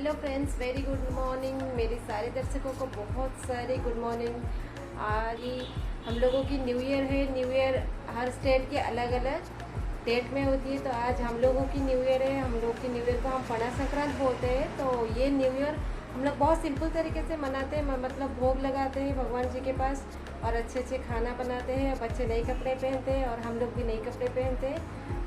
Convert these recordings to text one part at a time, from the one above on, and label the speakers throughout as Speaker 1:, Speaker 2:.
Speaker 1: Hello friends, very good morning. मेरे सारे दर्शकों को बहुत सारे गुड मॉर्निंग। आज हम लोगों की न्यू ईयर है। न्यू ईयर हर स्टेट के अलग अलग डेट में होती है, तो आज हम लोगों की न्यू ईयर है। हम लोग की न्यू ईयर को हम पणा संक्रांत बोलते हैं। तो ये न्यू ईयर हम लोग बहुत सिंपल तरीके से मनाते हैं, मतलब भोग लगाते हैं भगवान जी के पास और अच्छे अच्छे खाना बनाते हैं। बच्चे नए कपड़े पहनते हैं और हम लोग भी नए कपड़े पहनते हैं।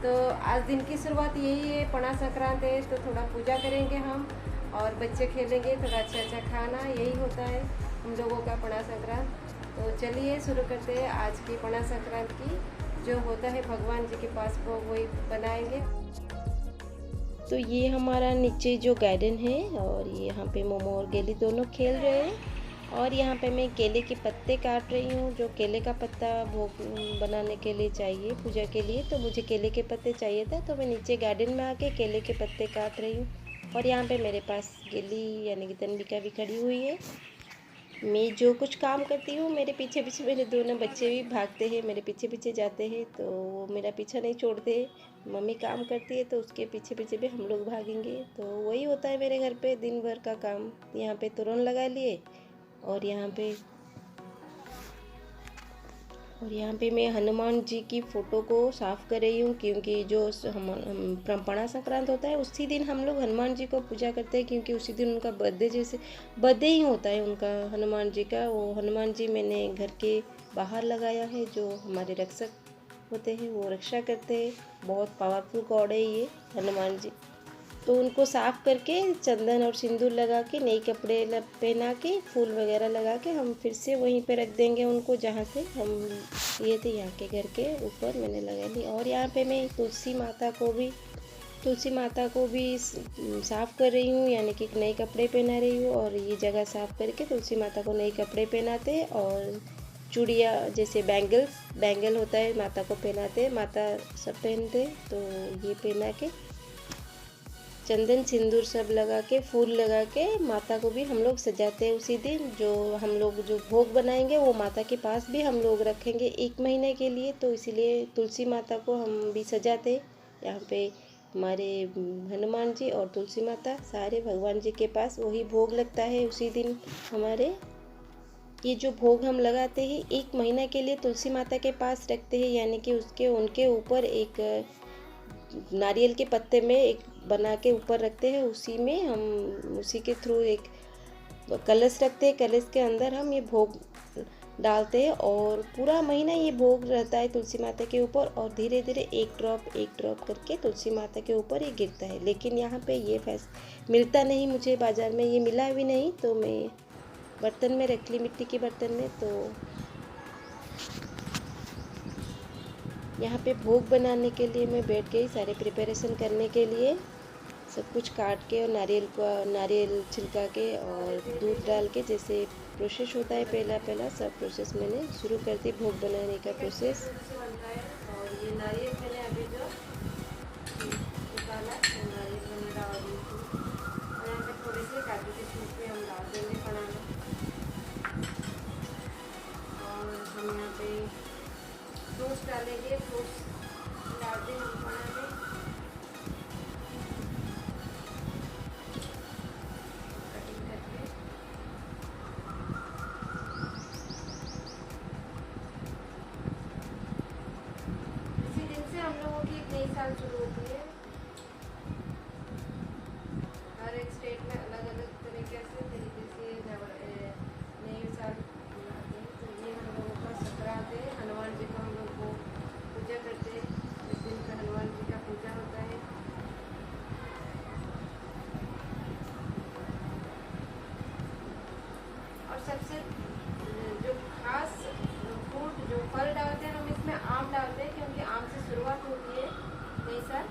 Speaker 1: तो आज दिन की शुरुआत यही है, पणा संक्रांत है, तो थोड़ा पूजा करेंगे हम और बच्चे खेलेंगे, थोड़ा अच्छा अच्छा खाना, यही होता है हम लोगों का पणा संक्रांत। तो चलिए शुरू करते हैं आज की पणा संक्रांत की। जो होता है भगवान जी के पास वो वही बनाएंगे। तो ये हमारा नीचे जो गार्डन है और यहाँ पे मोमो और गेली दोनों खेल रहे हैं। और यहाँ पे मैं केले के पत्ते काट रही हूँ। जो केले का पत्ता भोग बनाने के लिए चाहिए पूजा के लिए, तो मुझे केले के पत्ते चाहिए था, तो मैं नीचे गार्डन में आके केले के पत्ते काट रही हूँ। और यहाँ पे मेरे पास गेली यानी कि तन्विका भी खड़ी हुई है। मैं जो कुछ काम करती हूँ मेरे पीछे पीछे मेरे दोनों बच्चे भी भागते हैं, मेरे पीछे पीछे जाते हैं, तो वो मेरा पीछा नहीं छोड़ते। मम्मी काम करती है तो उसके पीछे पीछे भी हम लोग भागेंगे। तो वही होता है मेरे घर पे दिन भर का काम। यहाँ पे तोरण लगा लिए और यहाँ पे मैं हनुमान जी की फ़ोटो को साफ़ कर रही हूँ, क्योंकि जो हम पणा संक्रांत होता है उसी दिन हम लोग हनुमान जी को पूजा करते हैं, क्योंकि उसी दिन उनका बर्थडे जैसे बर्थडे ही होता है उनका, हनुमान जी का। वो हनुमान जी मैंने घर के बाहर लगाया है। जो हमारे रक्षक होते हैं वो रक्षा करते हैं। बहुत पावरफुल गॉड है ये हनुमान जी। तो उनको साफ़ करके चंदन और सिंदूर लगा के नए कपड़े पहना के फूल वगैरह लगा के हम फिर से वहीं पे रख देंगे उनको, जहाँ से हम लिए थे, यहाँ के घर के ऊपर मैंने लगा ली। और यहाँ पे मैं तुलसी माता को भी साफ़ कर रही हूँ, यानी कि नए कपड़े पहना रही हूँ। और ये जगह साफ़ करके तुलसी माता को नए कपड़े पहनाते और चूड़ियाँ जैसे बैंगल होता है माता को पहनाते, माता सब पहनते, तो ये पहना के चंदन सिंदूर सब लगा के फूल लगा के माता को भी हम लोग सजाते हैं उसी दिन। जो हम लोग जो भोग बनाएंगे वो माता के पास भी हम लोग रखेंगे 1 महीने के लिए, तो इसीलिए तुलसी माता को हम भी सजाते। यहाँ पे हमारे हनुमान जी और तुलसी माता सारे भगवान जी के पास वही भोग लगता है उसी दिन हमारे। ये जो भोग हम लगाते हैं 1 महीना के लिए तुलसी माता के पास रखते हैं, यानी कि उनके ऊपर एक नारियल के पत्ते में एक बना के ऊपर रखते हैं। उसी में हम उसी के थ्रू एक कलश रखते हैं। कलश के अंदर हम ये भोग डालते हैं और पूरा महीना ये भोग रहता है तुलसी माता के ऊपर। और धीरे धीरे एक ड्रॉप करके तुलसी माता के ऊपर ये गिरता है। लेकिन यहाँ पे ये मिलता नहीं मुझे, बाज़ार में ये मिला भी नहीं, तो मैं बर्तन में रख ली, मिट्टी के बर्तन में। तो यहाँ पे भोग बनाने के लिए मैं बैठ गई सारे प्रिपरेशन करने के लिए। सब कुछ काट के और नारियल छिलका के और दूध डाल के जैसे प्रोसेस होता है पहला सब प्रोसेस मैंने शुरू कर दी, भोग बनाने का प्रोसेस। और ये नारियल मैंने अभी जो निकाला नारियल मैंने डाल दी और यहाँ पे थोड़े से काजू के छिलके हम डाल देंगे पड़ा में। और हम यहाँ पे फ्रूट्स डालेंगे, फ्रूट्स डालते हैं हम पड़ा में। हम लोगों की एक नई साल शुरू होती है। हर एक स्टेट में अलग अलग तरीके से नई साल मनाते हैं। तो ये हम लोगों का संक्रांत है। हनुमान जी को हम लोग को पूजा करते हैं। इस दिन पर हनुमान जी का पूजा होता है। और सबसे जो खास फ्रूट जो फल डालते हैं हम इसमें आम डालते हैं, क्योंकि आम से शुरुआत होती है नई साल।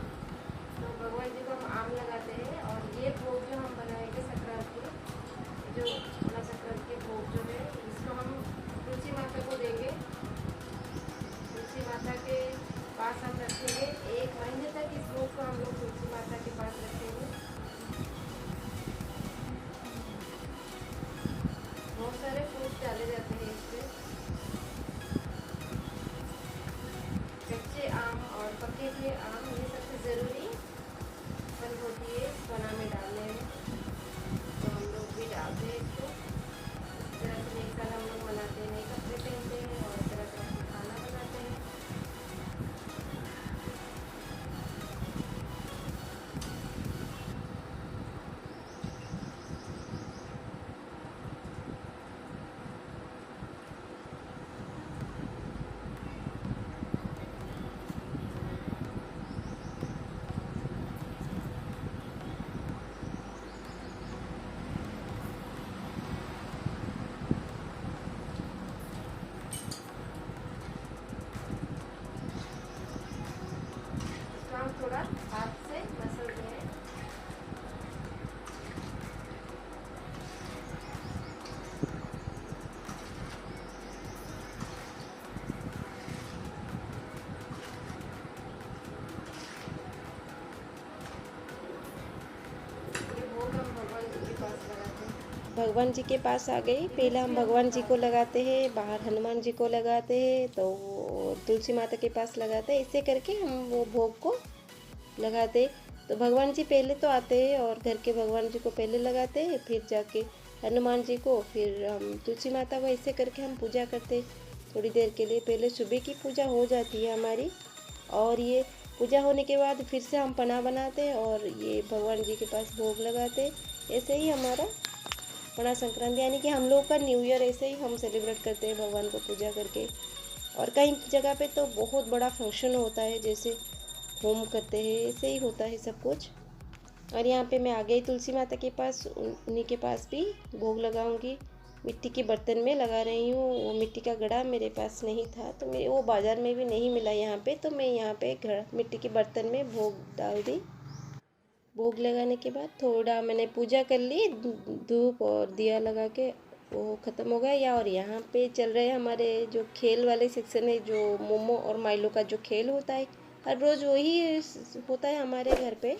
Speaker 1: भगवान जी के पास आ गई। पहले हम भगवान जी को लगाते हैं, बाहर हनुमान जी को लगाते हैं, तो तुलसी माता के पास लगाते हैं। ऐसे करके हम वो भोग को लगाते। तो भगवान जी पहले तो आते हैं और घर के भगवान जी को पहले लगाते हैं, फिर जाके हनुमान जी को, फिर हम तुलसी माता को। ऐसे करके हम पूजा करते थोड़ी देर के लिए। पहले सुबह की पूजा हो जाती है हमारी, और ये पूजा होने के बाद फिर से हम पना बनाते और ये भगवान जी के पास भोग लगाते। ऐसे ही हमारा पना संक्रांति यानी कि हम लोग का न्यू ईयर ऐसे ही हम सेलिब्रेट करते हैं भगवान को पूजा करके। और कई जगह पे तो बहुत बड़ा फंक्शन होता है, जैसे होम करते हैं, ऐसे ही होता है सब कुछ। और यहाँ पे मैं आ गई तुलसी माता के पास, उन्हीं के पास भी भोग लगाऊंगी। मिट्टी के बर्तन में लगा रही हूँ। वो मिट्टी का घड़ा मेरे पास नहीं था, तो मेरे वो बाज़ार में भी नहीं मिला यहाँ पे, तो मैं यहाँ पे मिट्टी के बर्तन में भोग डाल दी। भोग लगाने के बाद थोड़ा मैंने पूजा कर ली, धूप और दिया लगा के वो ख़त्म हो गया। और यहाँ पे चल रहे हमारे जो खेल वाले सेक्शन है, जो मोमो और माइलो का जो खेल होता है, हर रोज़ वही होता है हमारे घर पे।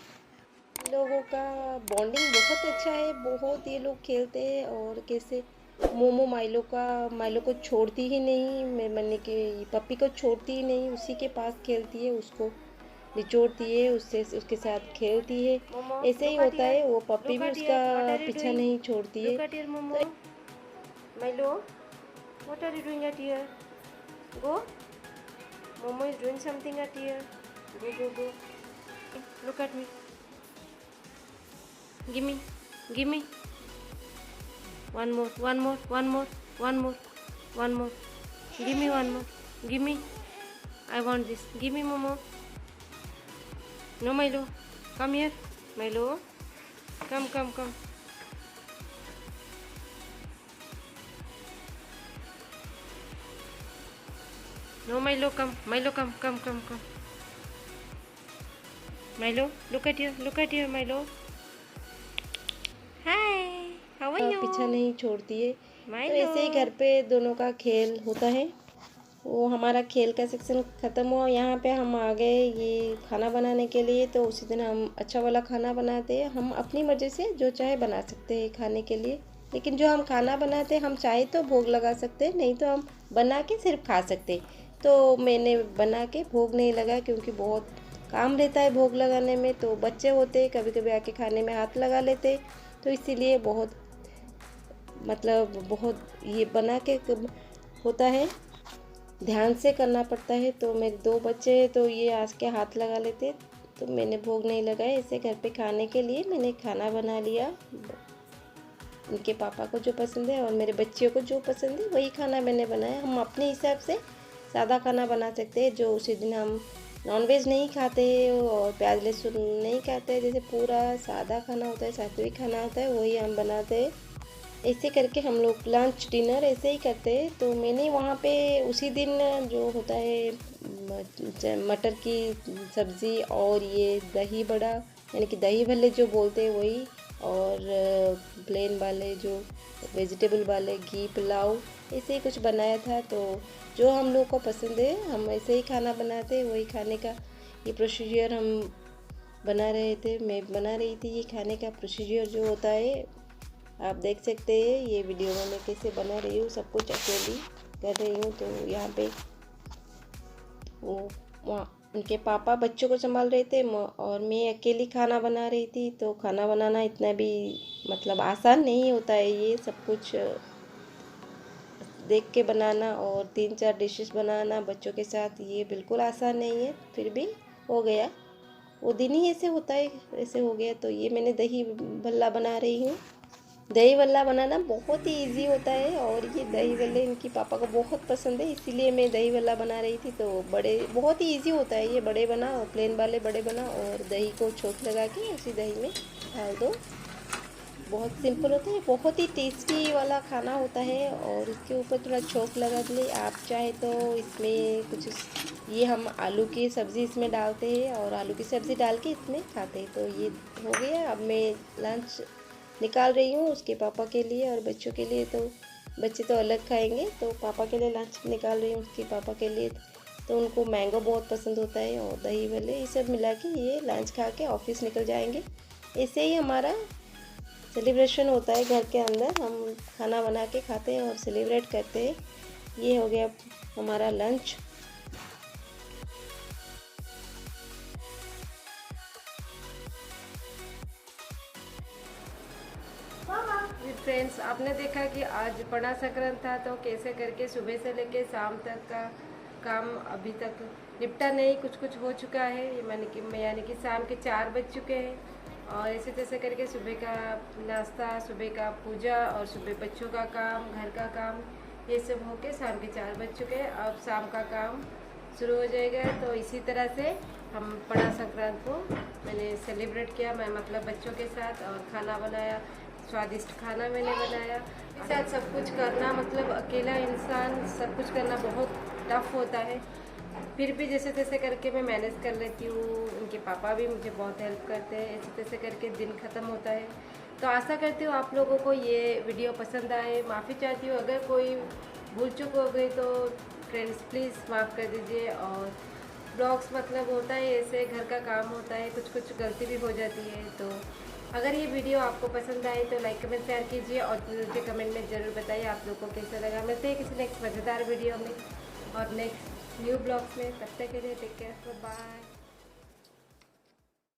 Speaker 1: लोगों का बॉन्डिंग बहुत अच्छा है, बहुत ये लोग खेलते हैं। और कैसे मोमो माइलो को छोड़ती ही नहीं, मैं मैंने के पप्पी को छोड़ती ही नहीं, उसी के पास खेलती है, उसको निचोड़ती है, उससे उसके साथ खेलती है। ऐसे ही होता है, वो पप्पी भी उसका पीछा नहीं छोड़ती है। तो Milo, what are you doing at here? Go. Momo is doing something at here. Go. Look at me. Give me. One more. Give me one more. Give me. I want this. Give me Momo. No, Milo. Come here. Milo. Come. No, Milo, come. Come. Milo, look at here, Milo. Hi, how are you? पीछा नहीं छोड़ती है। तो ऐसे ही घर पे दोनों का खेल होता है। वो हमारा खेल का सेक्शन ख़त्म हुआ। यहाँ पे हम आ गए ये खाना बनाने के लिए। तो उसी दिन हम अच्छा वाला खाना बनाते हैं। हम अपनी मर्ज़ी से जो चाहे बना सकते हैं खाने के लिए, लेकिन जो हम खाना बनाते हैं, हम चाहे तो भोग लगा सकते हैं, नहीं तो हम बना के सिर्फ खा सकते। तो मैंने बना के भोग नहीं लगा, क्योंकि बहुत काम रहता है भोग लगाने में। तो बच्चे होते कभी कभी आके खाने में हाथ लगा लेते, तो इसीलिए बहुत ये बना के होता है, ध्यान से करना पड़ता है। तो मेरे 2 बच्चे हैं, तो ये आज के हाथ लगा लेते, तो मैंने भोग नहीं लगाया। इसे घर पे खाने के लिए मैंने खाना बना लिया। उनके पापा को जो पसंद है और मेरे बच्चियों को जो पसंद है वही खाना मैंने बनाया। हम अपने हिसाब से सादा खाना बना सकते हैं। जो उसी दिन हम नॉनवेज नहीं खाते और प्याज लहसुन नहीं खाते, जैसे पूरा सादा खाना होता है, सात्विक खाना होता है, वही हम बनाते हैं। ऐसे करके हम लोग लंच डिनर ऐसे ही करते हैं। तो मैंने वहाँ पे उसी दिन जो होता है मटर की सब्ज़ी और ये दही बड़ा यानी कि दही भल्ले जो बोलते हैं वही, और प्लेन वाले जो वेजिटेबल वाले घी पुलाव, ऐसे ही कुछ बनाया था। तो जो हम लोग को पसंद है हम ऐसे ही खाना बनाते हैं, वही खाने का ये प्रोसीजर हम बना रहे थे। मैं बना रही थी ये खाने का प्रोसीजर जो होता है, आप देख सकते हैं ये वीडियो में मैं कैसे बना रही हूँ। सब कुछ अकेली कर रही हूँ। तो यहाँ पे वहाँ उनके पापा बच्चों को संभाल रहे थे और मैं अकेली खाना बना रही थी। तो खाना बनाना इतना भी आसान नहीं होता है। ये सब कुछ देख के बनाना और 3-4 डिशेस बनाना बच्चों के साथ, ये बिल्कुल आसान नहीं है। फिर भी हो गया, वो दिन ही ऐसे होता है, ऐसे हो गया। तो ये मैंने दही भल्ला बना रही हूँ। दही भल्ला बनाना बहुत ही इजी होता है, और ये दही भल्ले इनकी पापा को बहुत पसंद है, इसीलिए मैं दही भल्ला बना रही थी। तो बहुत ही इजी होता है ये। बड़े बना और प्लेन वाले बड़े बना और दही को छोंक लगा के उसी दही में डाल दो। बहुत सिंपल होता है, बहुत ही टेस्टी वाला खाना होता है। और इसके ऊपर थोड़ा छोंक लगा दिए। आप चाहे तो इसमें कुछ ये हम आलू की सब्ज़ी इसमें डालते हैं और आलू की सब्ज़ी डाल के इसमें खाते हैं। तो ये हो गया। अब मैं लंच निकाल रही हूँ उसके पापा के लिए और बच्चों के लिए। तो बच्चे तो अलग खाएंगे, तो पापा के लिए लंच निकाल रही हूँ उसके पापा के लिए। तो उनको मैंगो बहुत पसंद होता है और दही भल्ले, ये सब मिला के ये लंच खा के ऑफिस निकल जाएंगे। ऐसे ही हमारा सेलिब्रेशन होता है घर के अंदर, हम खाना बना के खाते हैं और सेलिब्रेट करते हैं। ये हो गया हमारा लंच। फ्रेंड्स, आपने देखा कि आज बड़ा संक्रांत था, तो कैसे करके सुबह से लेके शाम तक का काम अभी तक निपटा नहीं, कुछ कुछ हो चुका है। यानी कि शाम के 4 बज चुके हैं और ऐसे तैसे करके सुबह का नाश्ता, सुबह का पूजा और सुबह बच्चों का काम, घर का काम, ये सब होके शाम के 4 बज चुके हैं। अब शाम का काम शुरू हो जाएगा। तो इसी तरह से हम बड़ा संक्रांत को मैंने सेलिब्रेट किया, मैं मतलब बच्चों के साथ, और खाना बनाया, स्वादिष्ट खाना मैंने बनाया। साथ सब कुछ करना, मतलब अकेला इंसान सब कुछ करना बहुत टफ होता है, फिर भी जैसे तैसे करके मैं मैनेज कर लेती हूँ। उनके पापा भी मुझे बहुत हेल्प करते हैं, ऐसे तैसे करके दिन ख़त्म होता है। तो आशा करती हूँ आप लोगों को ये वीडियो पसंद आए। माफ़ी चाहती हूँ अगर कोई भूल चूक हो गई, तो फ्रेंड्स प्लीज़ माफ़ कर दीजिए। और ब्लॉग्स मतलब होता है ऐसे, घर का काम होता है, कुछ कुछ गलती भी हो जाती है। तो अगर ये वीडियो आपको पसंद आए तो लाइक कमेंट शेयर कीजिए और मुझे कमेंट में ज़रूर बताइए आप लोगों को कैसा लगा। मिलते हैं किसी नेक्स्ट मज़ेदार वीडियो में और नेक्स्ट न्यू ब्लॉग्स में। तब तक के लिए टेक केयर, बाय।